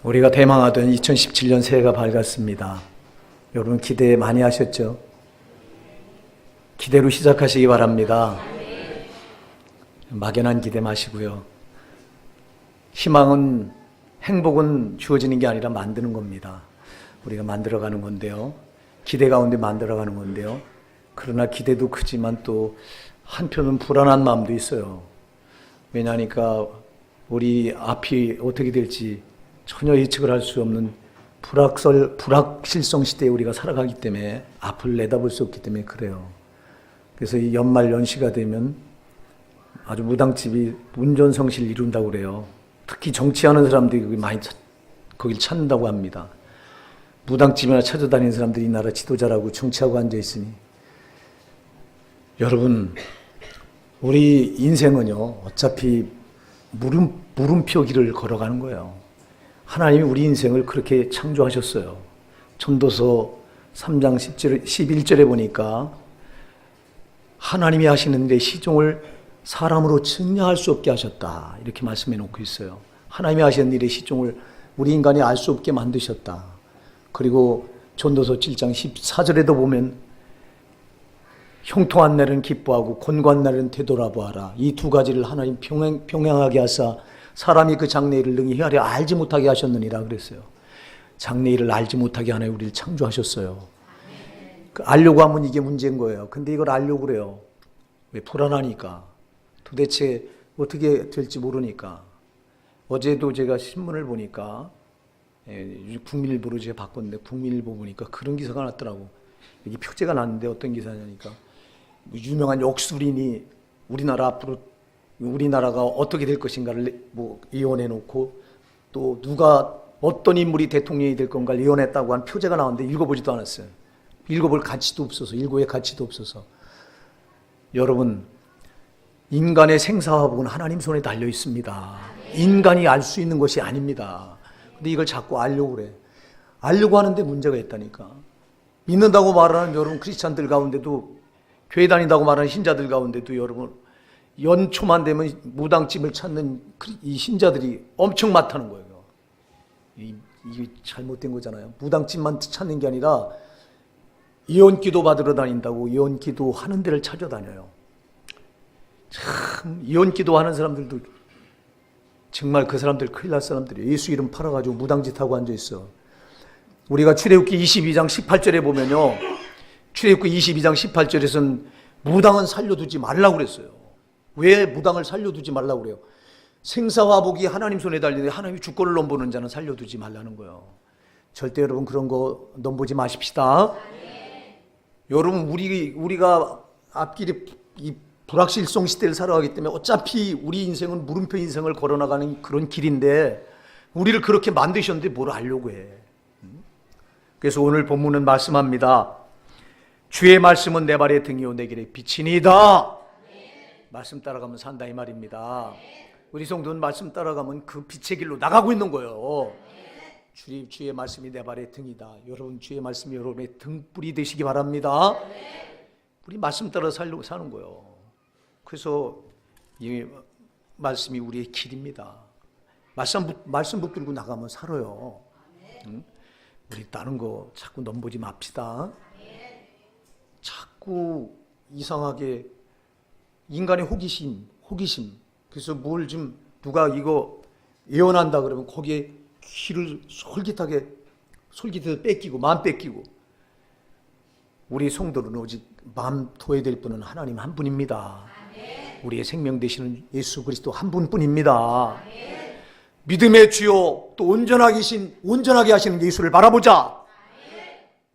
우리가 대망하던 2017년 새해가 밝았습니다. 여러분 기대 많이 하셨죠? 기대로 시작하시기 바랍니다. 막연한 기대 마시고요. 희망은, 행복은 주어지는 게 아니라 만드는 겁니다. 우리가 만들어가는 건데요. 기대 가운데 만들어가는 건데요. 그러나 기대도 크지만 또 한편은 불안한 마음도 있어요. 왜냐하니까 우리 앞이 어떻게 될지 전혀 예측을 할 수 없는 불확실성 시대에 우리가 살아가기 때문에 앞을 내다볼 수 없기 때문에 그래요. 그래서 이 연말 연시가 되면 아주 무당집이 운전성시를 이룬다고 그래요. 특히 정치하는 사람들이 많이 거길 찾는다고 합니다. 무당집이나 찾아다니는 사람들이 이 나라 지도자라고 정치하고 앉아있으니 여러분, 우리 인생은요 어차피 물음표 길을 걸어가는 거예요. 하나님이 우리 인생을 그렇게 창조하셨어요. 전도서 3장 11절에 보니까 하나님이 하시는 데 시종을 사람으로 측량할 수 없게 하셨다, 이렇게 말씀해 놓고 있어요. 하나님이 하시는 일의 시종을 우리 인간이 알 수 없게 만드셨다. 그리고 전도서 7장 14절에도 보면 형통한 날은 기뻐하고 곤고한 날은 되돌아보아라. 이 두 가지를 하나님 병행하게 하사 사람이 그 장래일을 능히 헤아려 알지 못하게 하셨느니라 그랬어요. 장래일을 알지 못하게 하나님 우리를 창조하셨어요. 알려고 하면 이게 문제인 거예요. 근데 이걸 알려고 그래요. 왜? 불안하니까. 도대체 어떻게 될지 모르니까. 어제도 제가 신문을 보니까 국민일보로 제가 바꿨는데 국민일보 보니까 그런 기사가 났더라고. 여기 표제가 났는데 어떤 기사냐니까 유명한 역술인이 우리나라가 어떻게 될 것인가를 예언해 놓고 또 누가 어떤 인물이 대통령이 될 건가를 예언했다고 한 표제가 나왔는데 읽어보지도 않았어요. 읽어볼 가치도 없어서, 읽고의 가치도 없어서. 여러분, 인간의 생사화복은 하나님 손에 달려 있습니다. 인간이 알 수 있는 것이 아닙니다. 근데 이걸 자꾸 알려고 그래. 알려고 하는데 문제가 있다니까. 믿는다고 말하는 여러분 크리스찬들 가운데도, 교회 다닌다고 말하는 신자들 가운데도 여러분 연초만 되면 무당집을 찾는 이 신자들이 엄청 많다는 거예요. 이게 잘못된 거잖아요. 무당집만 찾는 게 아니라 예언기도 받으러 다닌다고 예언기도 하는 데를 찾아다녀요. 참 예언기도 하는 사람들도 정말 그 사람들 큰일 날 사람들이에요. 예수 이름 팔아가지고 무당짓 하고 앉아있어. 우리가 출애굽기 22장 18절에 보면요, 출애굽기 22장 18절에서는 무당은 살려두지 말라고 그랬어요. 왜 무당을 살려두지 말라고 그래요? 생사화복이 하나님 손에 달리는데 하나님이 주권을 넘보는 자는 살려두지 말라는 거예요. 절대 여러분 그런 거 넘보지 마십시다. 여러분 우리가 앞길에 이 불확실성 시대를 살아가기 때문에 어차피 우리 인생은 물음표 인생을 걸어나가는 그런 길인데 우리를 그렇게 만드셨는데 뭘 하려고 해. 그래서 오늘 본문은 말씀합니다. 주의 말씀은 내 발의 등이요 내 길의 빛이니이다. 말씀 따라가면 산다 이 말입니다. 우리 성도는 말씀 따라가면 그 빛의 길로 나가고 있는 거예요. 주의 말씀이 내 발의 등이다. 여러분 주의 말씀이 여러분의 등불이 되시기 바랍니다. 우리 말씀 따라 살려고 사는 거예요. 그래서 이 말씀이 우리의 길입니다. 말씀 붙들고 나가면 살아요. 응? 우리 다른 거 자꾸 넘보지 맙시다. 자꾸 이상하게 인간의 호기심. 그래서 뭘 좀 누가 이거 예언한다 그러면 거기에 귀를 솔깃해서 뺏기고 마음 뺏기고. 우리 성도는 오직 마음 둬야 될 분은 하나님 한 분입니다. 우리의 생명 되시는 예수 그리스도 한 분뿐입니다. 믿음의 주요 또 온전하게 하시는 예수를 바라보자.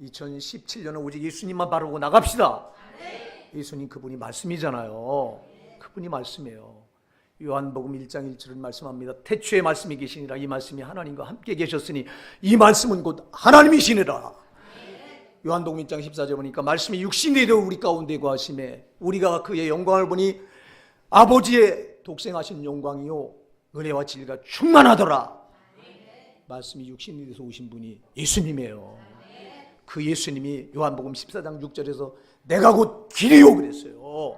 2017년은 오직 예수님만 바라보고 나갑시다. 예수님 그분이 말씀이잖아요. 그분이 말씀이에요. 요한복음 1장 1절은 말씀합니다. 태초에 말씀이 계시니라. 이 말씀이 하나님과 함께 계셨으니 이 말씀은 곧 하나님이시니라. 요한복음 1장 14절 보니까 말씀이 육신이 되어 우리 가운데 거하심에 우리가 그의 영광을 보니 아버지의 독생하신 영광이요 은혜와 진리가 충만하더라. 말씀이 육신이 돼서 오신 분이 예수님이에요. 그 예수님이 요한복음 14장 6절에서 내가 곧 길이요 그랬어요.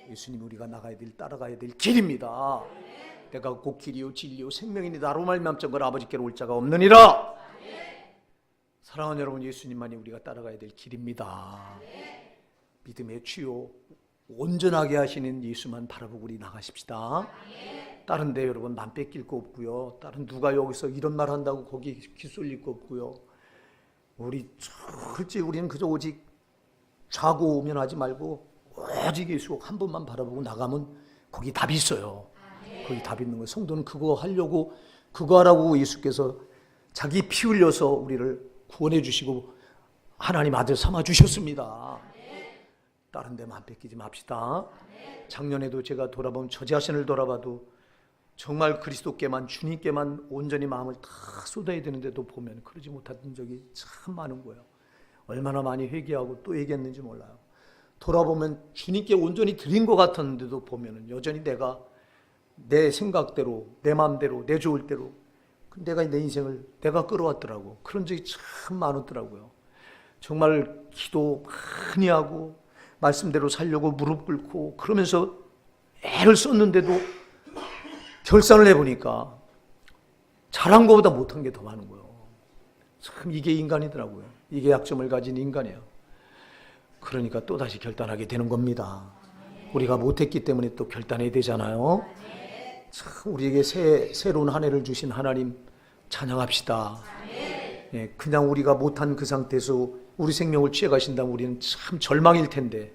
예수님 우리가 나가야 될, 따라가야 될 길입니다. 내가 곧 길이요 진리요 생명이니 나로 말미암자 걸 아버지께로 올 자가 없느니라. 사랑하는 여러분, 예수님만이 우리가 따라가야 될 길입니다. 믿음의 주요 온전하게 하시는 예수만 바라보고 우리 나가십시다. 다른 데 여러분 맘 뺏길 거 없고요. 다른 누가 여기서 이런 말 한다고 거기 귀 쏠릴 거 없고요. 우리 철저히 우리는 그저 오직 자고 오면 하지 말고 오직 예수 한 번만 바라보고 나가면 거기 답이 있어요. 거기 답이 있는 거예요. 성도는 그거 하려고, 그거 하라고 예수께서 자기 피 흘려서 우리를 구원해 주시고 하나님 아들 삼아 주셨습니다. 다른 데만 뺏기지 맙시다. 작년에도 제가 돌아보면 저 자신을 돌아봐도 정말 그리스도께만, 주님께만 온전히 마음을 다 쏟아야 되는데도 보면 그러지 못했던 적이 참 많은 거예요. 얼마나 많이 회개하고 또 회개했는지 몰라요. 돌아보면 주님께 온전히 드린 것 같았는데도 보면 여전히 내가 내 생각대로, 내 마음대로, 내 좋을 대로 내가 내 인생을 내가 끌어왔더라고. 그런 적이 참 많았더라고요. 정말 기도 많이 하고 말씀대로 살려고 무릎 꿇고 그러면서 애를 썼는데도 결산을 해보니까 잘한 것보다 못한 게 더 많은 거예요. 참 이게 인간이더라고요. 이게 약점을 가진 인간이에요. 그러니까 또다시 결단하게 되는 겁니다. 우리가 못했기 때문에 또 결단해야 되잖아요. 참 우리에게 새로운 한 해를 주신 하나님 찬양합시다. 예, 그냥 우리가 못한 그 상태에서 우리 생명을 취해가신다면 우리는 참 절망일 텐데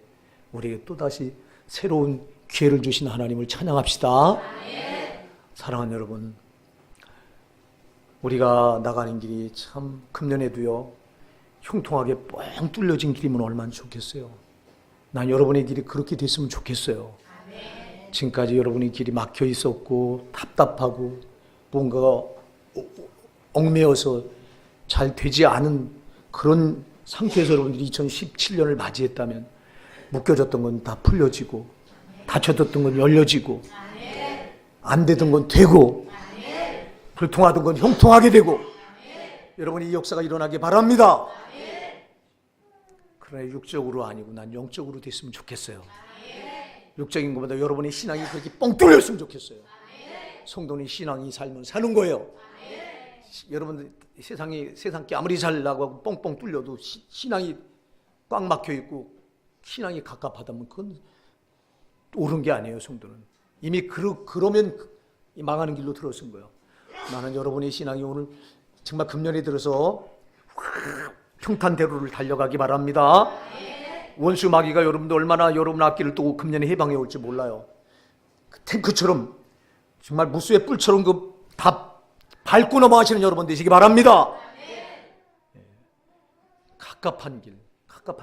우리에게 또다시 새로운 기회를 주신 하나님을 찬양합시다. 사랑하는 여러분, 우리가 나가는 길이 참 금년에도요 형통하게 뻥 뚫려진 길이면 얼마나 좋겠어요. 난 여러분의 길이 그렇게 됐으면 좋겠어요. 지금까지 여러분의 길이 막혀 있었고 답답하고 뭔가 얽매여서 잘 되지 않은 그런 상태에서 여러분들이 2017년을 맞이했다면 묶여졌던 건 다 풀려지고 닫혀졌던 건 열려지고 안 되던 건 되고 불통하던 건 형통하게 되고 여러분이 이 역사가 일어나기 바랍니다. 그러나 육적으로 아니고 난 영적으로 됐으면 좋겠어요. 육적인 것보다 여러분의 신앙이 그렇게 뻥 뚫렸으면 좋겠어요. 성도는 신앙이 살면 사는 거예요. 여러분들 세상께 아무리 잘나고 하고 뻥뻥 뚫려도 신앙이 꽉 막혀 있고 신앙이 갑갑하다면 그건 옳은 게 아니에요. 성도는 이미 그러면 망하는 길로 들어선 거예요. 나는 여러분의 신앙이 오늘 정말 금년에 들어서 평탄대로를 달려가기 바랍니다. 원수 마귀가 여러분들 얼마나 여러분 앞길을 또 금년에 해방해 올지 몰라요. 탱크처럼 정말 무수의 뿔처럼 다 밟고 넘어가시는 여러분 되시기 바랍니다. 갑갑한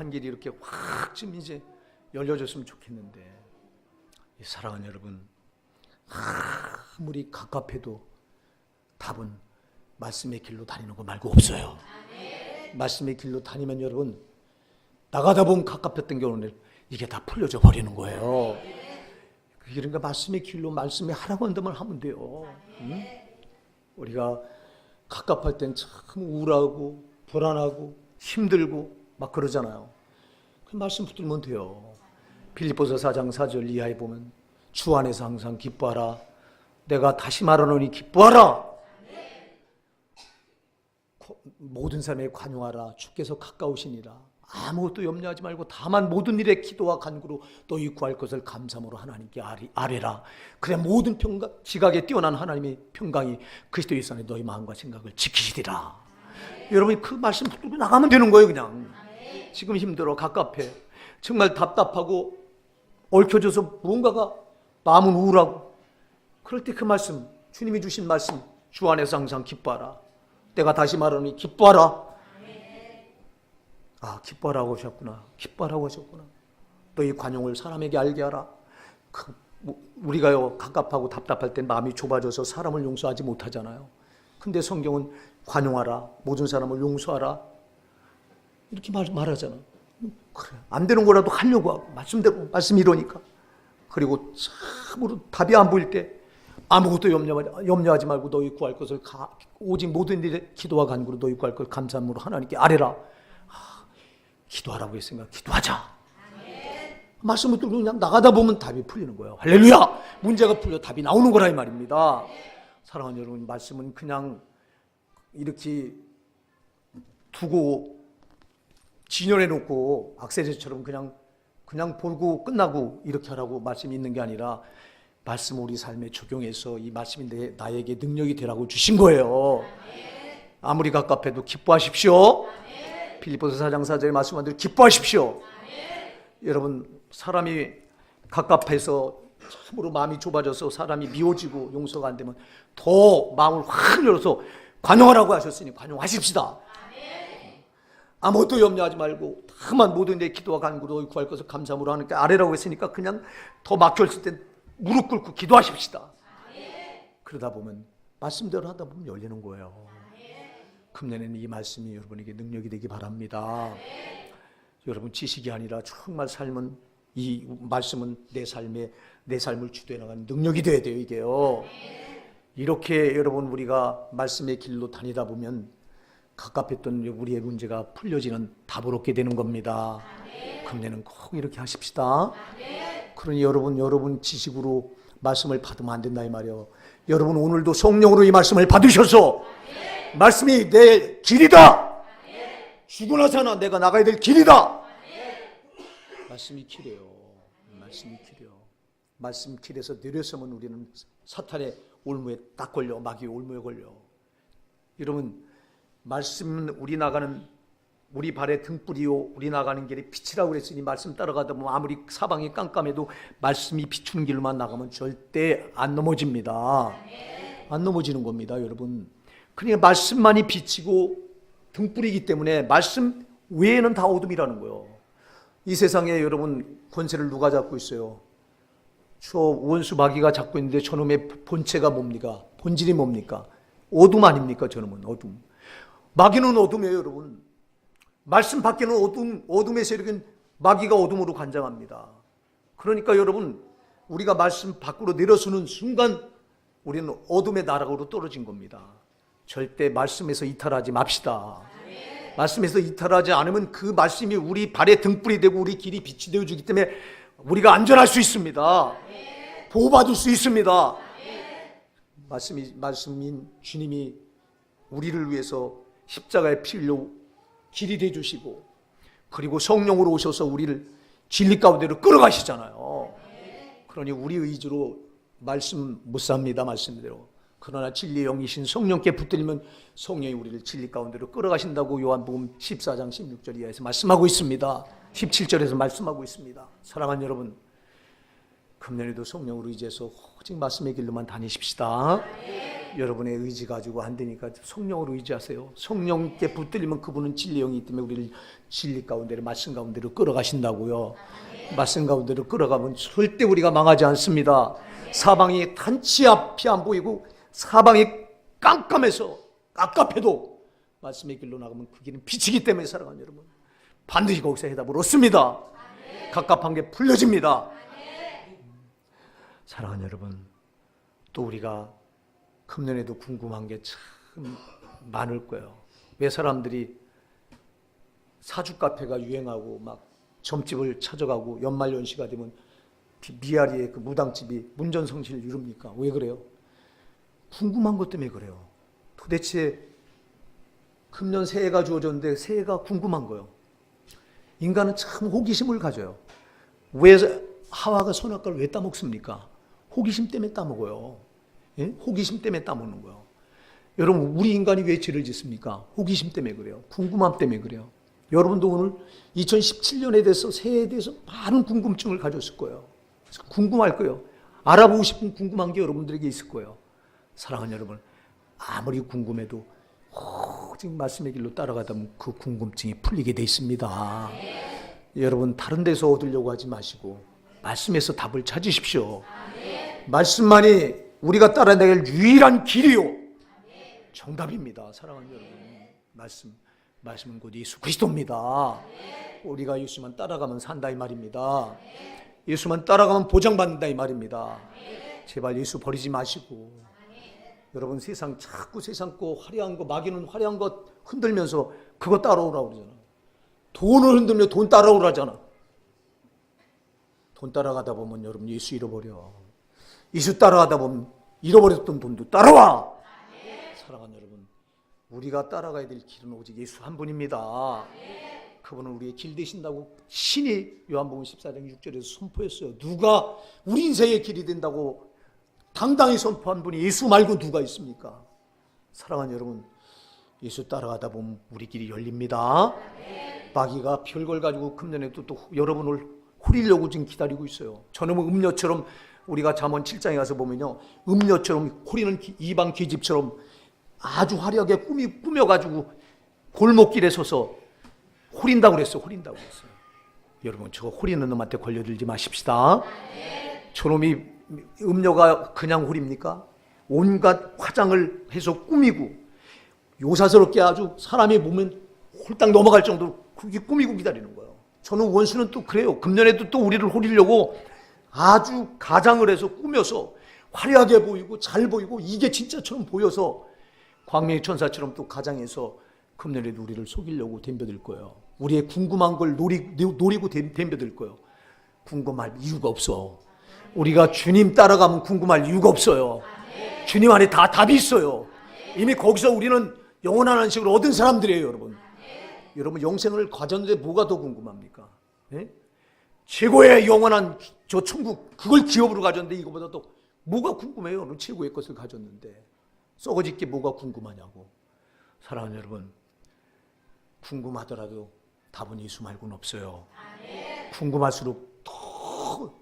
길이 이렇게 확 좀 이제 열려졌으면 좋겠는데 사랑하는 여러분, 아무리 갑갑해도 답은 말씀의 길로 다니는 거 말고 없어요. 말씀의 길로 다니면 여러분 나가다 보면 갑갑했던 경우는 이게 다 풀려져 버리는 거예요. 그러니까 말씀의 길로 말씀에 하라고 한다면 하면 돼요. 응? 우리가 갑갑할 땐 참 우울하고 불안하고 힘들고 막 그러잖아요. 그 말씀 붙들면 돼요. 빌립보서 4장 4절 이하에 보면 주 안에서 항상 기뻐하라. 내가 다시 말하노니 기뻐하라. 모든 사람에 관용하라. 주께서 가까우시니라. 아무것도 염려하지 말고 다만 모든 일에 기도와 간구로 너희 구할 것을 감사함으로 하나님께 아뢰라. 그래 모든 평강, 지각에 뛰어난 하나님의 평강이 그리스도 예수 안에 너희 마음과 생각을 지키시리라. 여러분이 그 말씀 붙들고 나가면 되는 거예요. 그냥 지금 힘들어 갑갑해 정말 답답하고 얽혀져서 무언가가 마음은 우울하고 그럴 때 그 말씀, 주님이 주신 말씀, 주 안에서 항상 기뻐하라. 내가 다시 말하니 기뻐하라. 아, 기뻐하라고 하셨구나. 기뻐하라고 하셨구나. 너희 관용을 사람에게 알게 하라. 우리가요 갑갑하고 답답할 땐 마음이 좁아져서 사람을 용서하지 못하잖아요. 근데 성경은 관용하라. 모든 사람을 용서하라. 이렇게 말하잖아. 그래, 안 되는 거라도 하려고 하고 말씀대로 말씀이 이러니까. 그리고 참으로 답이 안 보일 때 아무것도 염려하지 말고 너희 구할 것을 오직 모든 일에 기도와 간구로 너희 구할 걸 감사함으로 하나님께 아뢰라. 기도하라고 했으니까 기도하자. 말씀을 듣고 그냥 나가다 보면 답이 풀리는 거예요. 할렐루야! 문제가 풀려 답이 나오는 거라 이 말입니다. 사랑하는 여러분, 말씀은 그냥 이렇게 두고 진열해 놓고 악세제처럼 그냥 보고 끝나고 이렇게 하라고 말씀이 있는 게 아니라 말씀을 우리 삶에 적용해서 이 말씀이 나에게 능력이 되라고 주신 거예요. 아무리 갑갑해도 기뻐하십시오. 빌립보서 4장 4절에 말씀한 대로 기뻐하십시오. 여러분, 사람이 갑갑해서 참으로 마음이 좁아져서 사람이 미워지고 용서가 안 되면 더 마음을 확 열어서 관용하라고 하셨으니 관용하십시다. 아무것도 염려하지 말고 다만 모든 내 기도와 간구로 구할 것을 감사함으로 하는 게 아래라고 했으니까 그냥 더 막혔을 때 무릎 꿇고 기도하십시다. 그러다 보면 말씀대로 하다 보면 열리는 거예요. 금년에는 이 말씀이 여러분에게 능력이 되기 바랍니다. 여러분, 지식이 아니라 정말 삶은, 이 말씀은 내 삶을 주도해 나가는 능력이 돼야 돼요. 이게요. 이렇게 여러분, 우리가 말씀의 길로 다니다 보면 갑갑했던 우리의 문제가 풀려지는 답을 얻게 되는 겁니다. 금년에는 꼭 이렇게 하십시다. 그러니 여러분 지식으로 말씀을 받으면 안 된다 이 말이에요. 여러분, 오늘도 성령으로 이 말씀을 받으셔서 말씀이 내 길이다. 죽고 나서나 내가 나가야 될 길이다. 말씀이 길이에요. 말씀이 길이에요. 말씀 길에서 내려서면 우리는 사탄의 올무에 딱 걸려, 마귀의 올무에 걸려. 여러분, 말씀은 우리 발의 등불이요 우리 나가는 길이 빛이라고 그랬으니 말씀 따라가다 보면 아무리 사방이 깜깜해도 말씀이 비추는 길로만 나가면 절대 안 넘어집니다. 안 넘어지는 겁니다, 여러분. 그러니까 말씀만이 빛이고 등불이기 때문에 말씀 외에는 다 어둠이라는 거예요. 이 세상에 여러분, 권세를 누가 잡고 있어요? 저 원수 마귀가 잡고 있는데 저놈의 본체가 뭡니까? 본질이 뭡니까? 어둠 아닙니까? 저놈은 어둠. 마귀는 어둠이에요, 여러분. 말씀 밖에는 어둠의 세력은 마귀가 어둠으로 관장합니다. 그러니까 여러분, 우리가 말씀 밖으로 내려서는 순간 우리는 어둠의 나락으로 떨어진 겁니다. 절대 말씀에서 이탈하지 맙시다. 말씀에서 이탈하지 않으면 그 말씀이 우리 발의 등불이 되고 우리 길이 빛이 되어주기 때문에 우리가 안전할 수 있습니다. 보호받을 수 있습니다. 말씀인 주님이 우리를 위해서 십자가에 피 흘려 길이 되어주시고 그리고 성령으로 오셔서 우리를 진리 가운데로 끌어가시잖아요. 그러니 우리 의지로 말씀 못 삽니다. 말씀대로. 그러나 진리의 영이신 성령께 붙들리면 성령이 우리를 진리 가운데로 끌어가신다고 요한복음 14장 16절 이하에서 말씀하고 있습니다. 17절에서 말씀하고 있습니다. 사랑하는 여러분, 금년에도 성령으로 의지해서 오직 말씀의 길로만 다니십시다. 여러분의 의지 가지고 안 되니까 성령으로 의지하세요. 성령께 붙들리면 그분은 진리의 영이기 때문에 우리를 진리 가운데로, 말씀 가운데로 끌어가신다고요. 말씀 가운데로 끌어가면 절대 우리가 망하지 않습니다. 사방이 단치 앞이 안 보이고 사방이 깜깜해서 깝깝해도 말씀의 길로 나가면 그 길은 빛이기 때문에 사랑하는 여러분, 반드시 거기서 해답을 얻습니다. 갑갑한 게 풀려집니다. 사랑하는 여러분, 또 우리가 금년에도 궁금한 게 참 많을 거예요. 왜 사람들이 사주 카페가 유행하고 막 점집을 찾아가고 연말연시가 되면 미아리의 그 무당집이 문전성시를 이룹니까? 왜 그래요? 궁금한 것 때문에 그래요. 도대체 금년 새해가 주어졌는데 새해가 궁금한 거예요. 인간은 참 호기심을 가져요. 왜 하와가 선악과를 왜 따먹습니까? 호기심 때문에 따먹어요. 예? 호기심 때문에 따먹는 거예요. 여러분, 우리 인간이 왜 죄를 짓습니까? 호기심 때문에 그래요. 궁금함 때문에 그래요. 여러분도 오늘 2017년에 대해서, 새해에 대해서 많은 궁금증을 가졌을 거예요. 궁금할 거예요. 알아보고 싶은 궁금한 게 여러분들에게 있을 거예요. 사랑하는 여러분, 아무리 궁금해도 오직 말씀의 길로 따라가다 보면 그 궁금증이 풀리게 돼 있습니다. 여러분, 다른 데서 얻으려고 하지 마시고 말씀에서 답을 찾으십시오. 말씀만이 우리가 따라내길 유일한 길이요 정답입니다. 사랑하는 여러분, 말씀은 곧 예수 그리스도입니다. 우리가 예수만 따라가면 산다 이 말입니다. 예수만 따라가면 보장받는다 이 말입니다. 제발 예수 버리지 마시고, 여러분, 자꾸 세상 거 화려한 거, 마귀는 화려한 거 흔들면서 그거 따라오라고 그러잖아. 돈을 흔들며 돈 따라오라잖아. 돈 따라가다 보면 여러분 예수 잃어버려. 예수 따라가다 보면 잃어버렸던 돈도 따라와. 사랑하는 여러분, 우리가 따라가야 될 길은 오직 예수 한 분입니다. 그분은 우리의 길 되신다고 신이 요한복음 14장 6절에서 선포했어요. 누가 우리 인생의 길이 된다고 당당히 선포한 분이 예수 말고 누가 있습니까? 사랑하는 여러분, 예수 따라가다 보면 우리 길이 열립니다. 마귀가 별걸 가지고 금년에도 또 여러분을 후리려고 지금 기다리고 있어요. 저놈은 음녀처럼, 우리가 잠언 7장에 가서 보면요, 음녀처럼 호리는 이방 계집처럼 아주 화려하게 꾸며가지고 골목길에 서서 호린다고 그랬어요. 호린다고 그랬어요. 여러분, 저 호리는 놈한테 걸려들지 마십시다. 저놈이 음녀가 그냥 호립니까? 온갖 화장을 해서 꾸미고 요사스럽게 아주 사람이 보면 홀딱 넘어갈 정도로 그렇게 꾸미고 기다리는 거예요. 저는 원수는 또 그래요. 금년에도 또 우리를 호리려고 아주 가장을 해서 꾸며서 화려하게 보이고 잘 보이고 이게 진짜처럼 보여서 광명의 천사처럼 또 가장해서 금년에도 우리를 속이려고 덤벼들 거예요. 우리의 궁금한 걸 노리고 덤벼들 거예요. 궁금할 이유가 없어. 우리가 주님 따라가면 궁금할 이유가 없어요. 주님 안에 다 답이 있어요. 이미 거기서 우리는 영원한 안식을 얻은 사람들이에요. 여러분 영생을 가졌는데 뭐가 더 궁금합니까? 예? 최고의 영원한 저 천국, 그걸 기업으로 가졌는데 이거보다 더 뭐가 궁금해요? 최고의 것을 가졌는데 썩어질 게 뭐가 궁금하냐고. 사랑하는 여러분, 궁금하더라도 답은 예수 말고는 없어요. 궁금할수록 더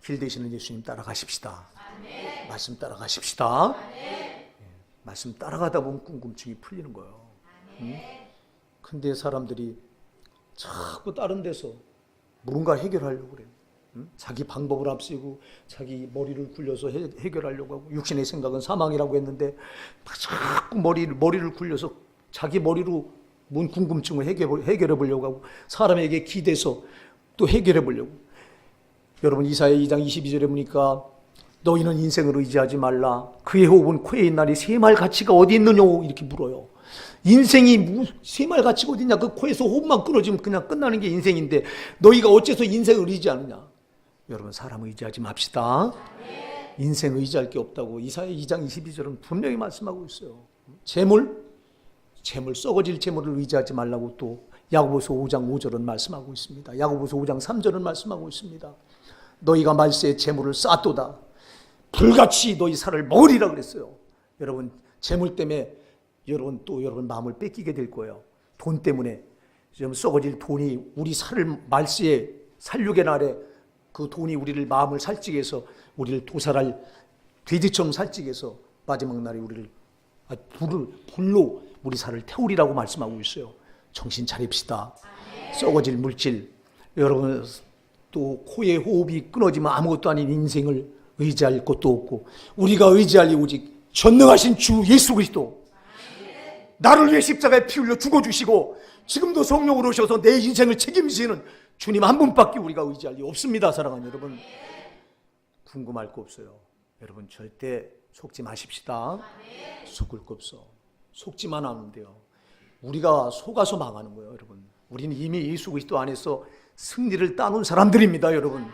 길 되시는 예수님 따라가십시다. 말씀 따라가십시다. 말씀 따라가다 보면 궁금증이 풀리는 거예요. 근데 사람들이 자꾸 다른 데서 뭔가 해결하려고 그래요. 자기 방법을 앞세우고 자기 머리를 굴려서 해결하려고 하고, 육신의 생각은 사망이라고 했는데 자꾸 머리를 굴려서 자기 머리로 뭔 궁금증을 해결해 보려고 하고, 사람에게 기대서 또 해결해 보려고. 여러분, 이사야 2장 22절에 보니까 너희는 인생을 의지하지 말라. 그의 호흡은 코에 있나니 새말 가치가 어디 있느냐 이렇게 물어요. 인생이 새말 가치가 어디 있냐. 그 코에서 호흡만 끊어지면 그냥 끝나는 게 인생인데 너희가 어째서 인생을 의지하느냐. 여러분, 사람 의지하지 맙시다. 인생 의지할 게 없다고 이사야 2장 22절은 분명히 말씀하고 있어요. 재물 썩어질 재물을 의지하지 말라고 또 야고보서 5장 5절은 말씀하고 있습니다. 야고보서 5장 3절은 말씀하고 있습니다. 너희가 말세에 재물을 쌓도다. 불같이 너희 살을 먹으리라 그랬어요. 여러분, 재물 때문에 여러분 마음을 뺏기게 될 거예요. 돈 때문에 좀 썩어질 돈이 우리 살을 말세에 살육의 날에 그 돈이 우리를 마음을 살찌게 해서 우리를 도살할 돼지처럼 살찌게 해서 마지막 날에 우리를 불로 우리 살을 태우리라고 말씀하고 있어요. 정신 차립시다. 썩어질 물질, 여러분 또 코의 호흡이 끊어지면 아무것도 아닌 인생을 의지할 것도 없고, 우리가 의지할 이 오직 전능하신 주 예수 그리스도, 나를 위해 십자가에 피 흘려 죽어주시고 지금도 성령으로 오셔서 내 인생을 책임지시는 주님 한 분밖에 우리가 의지할 리 없습니다. 사랑하는 여러분, 궁금할 거 없어요. 여러분 절대 속지 마십시다. 속을 거 없어. 속지만 않으면 돼요. 우리가 속아서 망하는 거예요. 여러분, 우리는 이미 예수 그리스도 안에서 승리를 따놓은 사람들입니다. 여러분,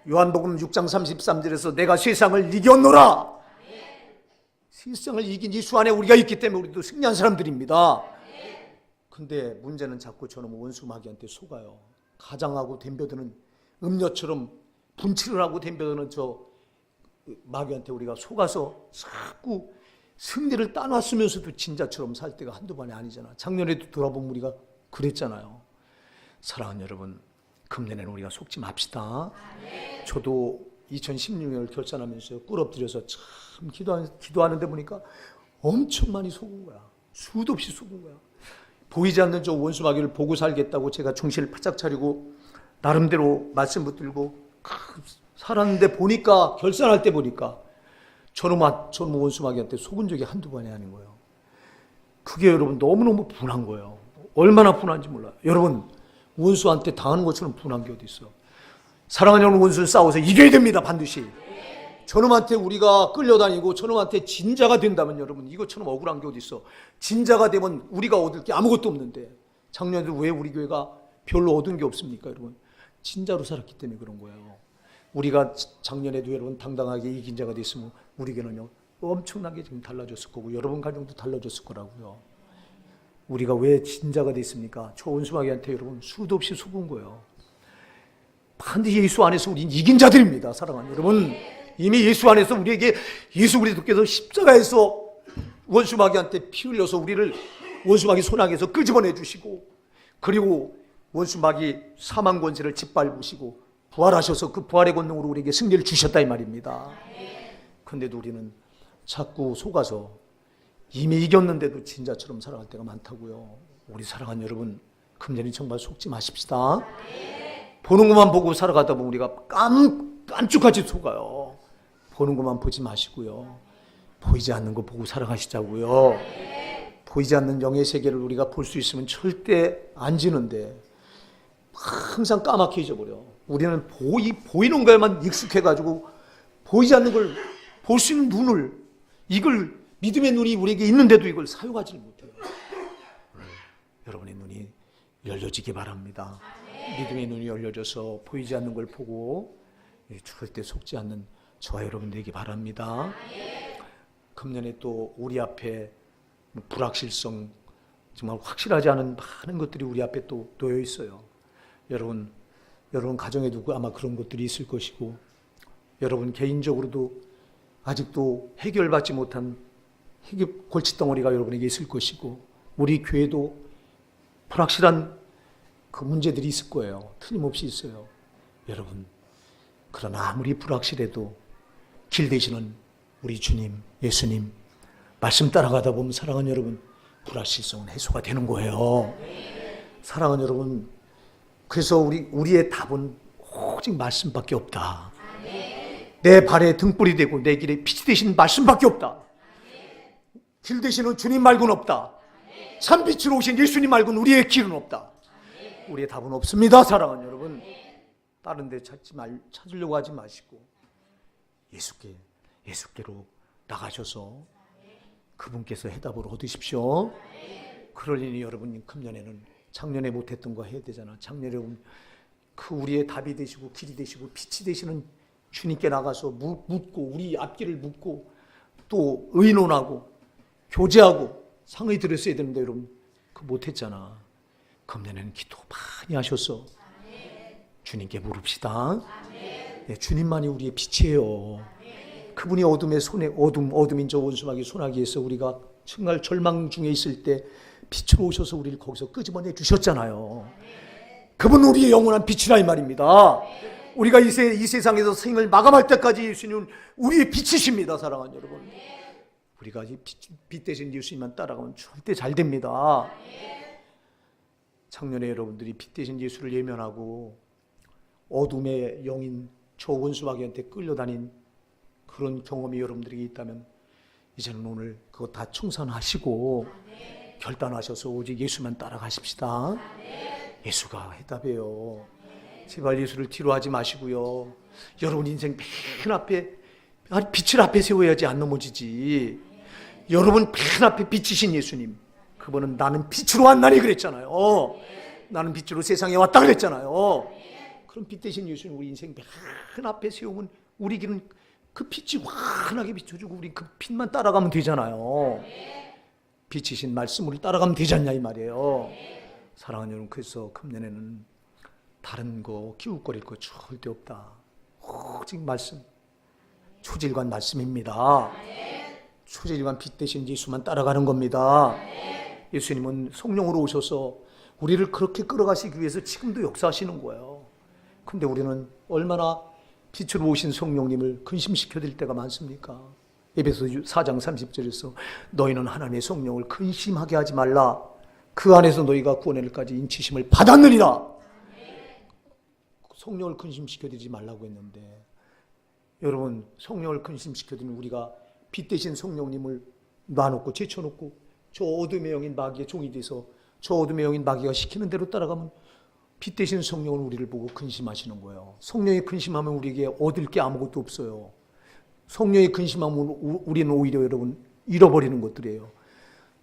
요한복음 6장 33절에서 내가 세상을 이겼노라. 세상을 이긴 예수 안에 우리가 있기 때문에 우리도 승리한 사람들입니다. 근데 문제는 자꾸 저놈 원수 마귀한테 속아요. 가장하고 덤벼드는 음녀처럼 분칠을 하고 덤벼드는 저 마귀한테 우리가 속아서 자꾸 승리를 따놨으면서도 진짜처럼 살 때가 한두 번이 아니잖아. 작년에도 돌아보면 우리가 그랬잖아요. 사랑하는 여러분, 금년에는 우리가 속지 맙시다. 저도 2016년을 결산하면서 꿇 엎드려서 참 기도하는데 보니까 엄청 많이 속은 거야. 수도 없이 속은 거야. 보이지 않는 저 원수 마귀를 보고 살겠다고 제가 정신을 바짝 차리고 나름대로 말씀 붙들고 살았는데 보니까, 결산할 때 보니까 저놈 원수 마귀한테 속은 적이 한두 번이 아닌 거예요. 그게 여러분 너무너무 분한 거예요. 얼마나 분한지 몰라요. 여러분, 원수한테 당하는 것처럼 분한 게 어디 있어. 사랑하는 여러분, 원수는 싸워서 이겨야 됩니다. 반드시. 저놈한테 우리가 끌려다니고 저놈한테 진자가 된다면 여러분, 이것처럼 억울한 게 어디 있어. 진자가 되면 우리가 얻을 게 아무것도 없는데, 작년에도 왜 우리 교회가 별로 얻은 게 없습니까? 여러분, 진짜로 살았기 때문에 그런 거예요. 우리가 작년에도 여러분 당당하게 이긴 자가 됐으면 우리에게는요 엄청나게 지금 달라졌을 거고 여러분 가정도 달라졌을 거라고요. 우리가 왜 진자가 됐습니까? 조원수마귀한테 여러분 수도 없이 속은 거예요. 반드시 예수 안에서 우리는 이긴 자들입니다. 사랑하는 여러분, 이미 예수 안에서 우리에게 예수 그리스도께서 십자가에서 원수마귀한테 피 흘려서 우리를 원수마귀 손아귀에서 끄집어내 주시고, 그리고 원수마귀 사망 권세를 짓밟으시고 부활하셔서 그 부활의 권능으로 우리에게 승리를 주셨다 이 말입니다. 그런데도 우리는 자꾸 속아서 이미 이겼는데도 진자처럼 살아갈 때가 많다고요. 우리 사랑하는 여러분, 금년에 정말 속지 마십시다. 보는 것만 보고 살아가다 보면 우리가 깜짝같이 속아요. 보는 것만 보지 마시고요. 보이지 않는 거 보고 살아가시자고요. 보이지 않는 영의 세계를 우리가 볼 수 있으면 절대 안 지는데 항상 까맣게 잊어버려. 우리는 보이는 거에만 익숙해가지고 보이지 않는 걸 볼 수 있는 눈을, 이걸 믿음의 눈이 우리에게 있는데도 이걸 사용하지를 못해요. 여러분의 눈이 열려지기 바랍니다. 믿음의 눈이 열려져서 보이지 않는 걸 보고 절대 속지 않는 저와 여러분 되기 바랍니다. 금년에 또 우리 앞에 불확실성, 정말 확실하지 않은 많은 것들이 우리 앞에 또 놓여 있어요. 여러분 가정에도 아마 그런 것들이 있을 것이고, 여러분 개인적으로도 아직도 해결받지 못한 골칫덩어리가 여러분에게 있을 것이고, 우리 교회도 불확실한 그 문제들이 있을 거예요. 틀림없이 있어요. 여러분, 그러나 아무리 불확실해도 길 되시는 우리 주님, 예수님 말씀 따라가다 보면 사랑하는 여러분, 불확실성은 해소가 되는 거예요. 사랑하는 여러분, 그래서 우리의 답은 오직 말씀밖에 없다. 내 발에 등불이 되고 내 길에 빛이 되신 말씀밖에 없다. 길 되시는 주님 말고는 없다. 참 빛으로 오신 예수님 말고는 우리의 길은 없다. 우리의 답은 없습니다. 사랑하는 여러분, 다른 데 찾으려고 하지 마시고 예수께로 나가셔서 그분께서 해답을 얻으십시오. 그러니 여러분, 금년에는 작년에 못했던 거 해야 되잖아. 작년에 그 우리의 답이 되시고 길이 되시고 빛이 되시는 주님께 나가서 묻고, 우리 앞길을 묻고 또 의논하고 교제하고 상의 들었어야 되는데 여러분 그거 못했잖아. 금년에는 기도 많이 하셔서 주님께 물읍시다. 네, 주님만이 우리의 빛이에요. 그분이 어둠의 어둠인 저 원수마귀 손아귀에서 우리가 정말 절망 중에 있을 때 빛으로 오셔서 우리를 거기서 끄집어내 주셨잖아요. 그분 우리의 영원한 빛이라 이 말입니다. 우리가 이 세상에서 생을 마감할 때까지 예수님은 우리의 빛이십니다. 사랑하는 여러분, 우리가 이 빛 대신 예수님만 따라가면 절대 잘 됩니다. 작년에 여러분들이 빛 대신 예수를 예면하고 어둠의 영인 저 원수마귀한테 끌려다닌 그런 경험이 여러분들에게 있다면 이제는 오늘 그거 다 청산하시고 결단하셔서 오직 예수만 따라가십시다. 예수가 해답이에요. 제발 예수를 뒤로 하지 마시고요. 여러분 인생 맨 앞에 빛을 앞에 세워야지 안 넘어지지. 여러분 맨 앞에 빛이신 예수님, 그분은 나는 빛으로 왔나니 그랬잖아요. 나는 빛으로 세상에 왔다 그랬잖아요. 그럼 빛 대신 예수님 우리 인생 맨 앞에 세우면 우리 길은 그 빛이 환하게 비춰주고 우리 그 빛만 따라가면 되잖아요. 빛이신 말씀을 따라가면 되지 않냐 이 말이에요. 사랑하는 여러분, 그래서 금년에는 다른 거 기웃거릴 거 절대 없다. 오직 말씀, 초질관 말씀입니다. 초질관 빛 대신 예수만 따라가는 겁니다. 예수님은 성령으로 오셔서 우리를 그렇게 끌어가시기 위해서 지금도 역사하시는 거예요. 근데 우리는 얼마나 빛으로 오신 성령님을 근심시켜드릴 때가 많습니까? 에베소 4장 30절에서 너희는 하나님의 성령을 근심하게 하지 말라. 그 안에서 너희가 구원에까지 인치심을 받았느니라. 성령을 근심시켜드리지 말라고 했는데, 여러분 성령을 근심시켜드리는 우리가 빛 대신 성령님을 놔놓고 제쳐놓고 저 어둠의 영인 마귀의 종이 돼서 저 어둠의 영인 마귀가 시키는 대로 따라가면 빛 대신 성령은 우리를 보고 근심하시는 거예요. 성령이 근심하면 우리에게 얻을 게 아무것도 없어요. 성령이 근심하면 우리는 오히려 여러분 잃어버리는 것들이에요.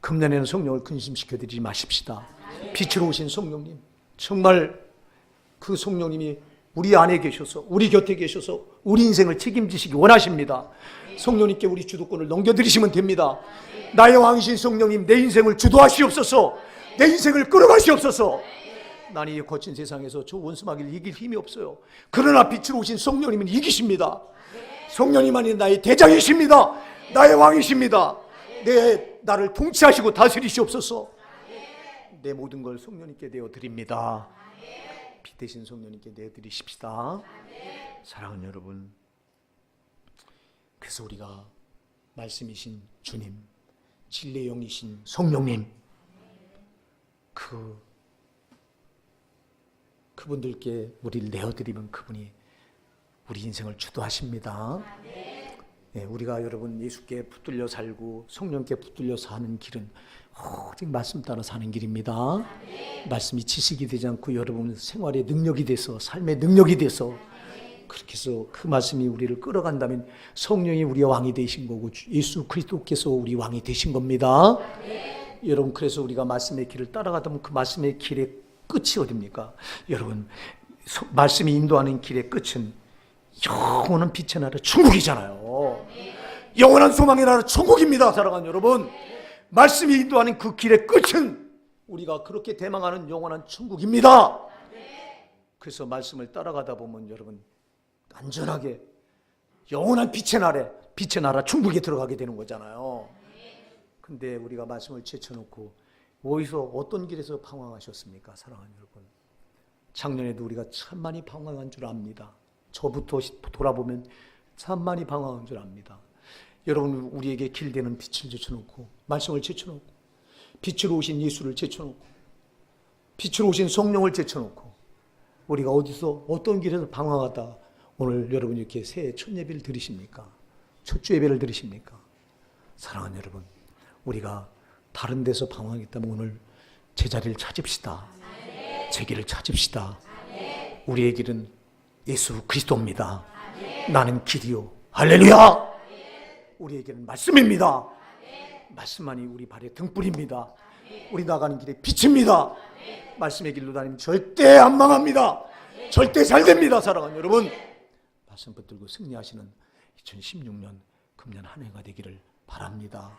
금년에는 성령을 근심시켜드리지 마십시다. 빛으로 오신 성령님, 정말 그 성령님이 우리 안에 계셔서 우리 곁에 계셔서 우리 인생을 책임지시기 원하십니다. 성령님께 우리 주도권을 넘겨드리시면 됩니다. 나의 왕이신 성령님, 내 인생을 주도하시옵소서. 내 인생을 끌어가시옵소서. 나는 이 거친 세상에서 저 원수마귀를 이길 힘이 없어요. 그러나 빛으로 오신 성령님은 이기십니다. 성령님만이 나의 대장이십니다. 나의 왕이십니다. 나를 통치하시고 다스리시옵소서. 내 모든 걸 성령님께 내어드립니다. 빛 대신 성령님께 내어드리십시다. 사랑하는 여러분, 그래서 우리가 말씀이신 주님, 진리의 영이신 성령님, 그분들께 우리를 내어드리면 그분이 우리 인생을 주도하십니다. 네, 우리가 여러분 예수께 붙들려 살고 성령께 붙들려 사는 길은 오직 말씀 따라 사는 길입니다. 말씀이 지식이 되지 않고 여러분 생활의 능력이 돼서, 삶의 능력이 돼서, 그렇게 해서 그 말씀이 우리를 끌어간다면 성령이 우리의 왕이 되신 거고 예수 그리스도께서 우리 왕이 되신 겁니다. 여러분, 그래서 우리가 말씀의 길을 따라가다 보면 그 말씀의 길의 끝이 어딥니까? 여러분, 말씀이 인도하는 길의 끝은 영원한 빛의 나라 천국이잖아요. 영원한 소망의 나라 천국입니다. 사랑하는 여러분, 말씀이 인도하는 그 길의 끝은 우리가 그렇게 대망하는 영원한 천국입니다. 그래서 말씀을 따라가다 보면 여러분 안전하게 영원한 빛의 나라 천국에 들어가게 되는 거잖아요. 근데 우리가 말씀을 제쳐놓고 어디서 어떤 길에서 방황하셨습니까? 사랑하는 여러분, 작년에도 우리가 참 많이 방황한 줄 압니다. 저부터 돌아보면 참 많이 방황한 줄 압니다. 여러분, 우리에게 길되는 빛을 제쳐놓고 말씀을 제쳐놓고 빛으로 오신 예수를 제쳐놓고 빛으로 오신 성령을 제쳐놓고 우리가 어디서 어떤 길에서 방황하다 오늘 여러분 이렇게 새해 첫 예배를 드리십니까? 첫 주 예배를 드리십니까? 사랑하는 여러분, 우리가 다른 데서 방황했다면 오늘 제자리를 찾읍시다. 제 길을 찾읍시다. 우리의 길은 예수 그리스도입니다. 나는 길이요. 할렐루야. 우리의 길은 말씀입니다. 말씀만이 우리 발의 등불입니다. 우리 나가는 길의 빛입니다. 말씀의 길로 다니면 절대 안 망합니다. 절대 잘 됩니다. 사랑하는 여러분, 말씀 붙들고 승리하시는 2016년 금년 한 해가 되기를 바랍니다.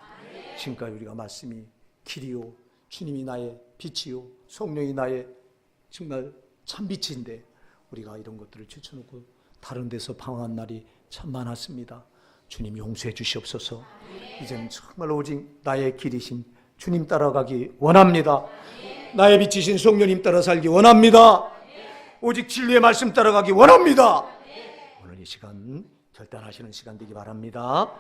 지금까지 우리가 말씀이 길이요, 주님이 나의 빛이요, 성령이 나의 정말 참빛인데 우리가 이런 것들을 제쳐놓고 다른 데서 방황한 날이 참 많았습니다. 주님 용서해 주시옵소서. 이제는 정말 오직 나의 길이신 주님 따라가기 원합니다. 나의 빛이신 성령님 따라 살기 원합니다. 오직 진리의 말씀 따라가기 원합니다. 오늘 이 시간 결단하시는 시간 되기 바랍니다.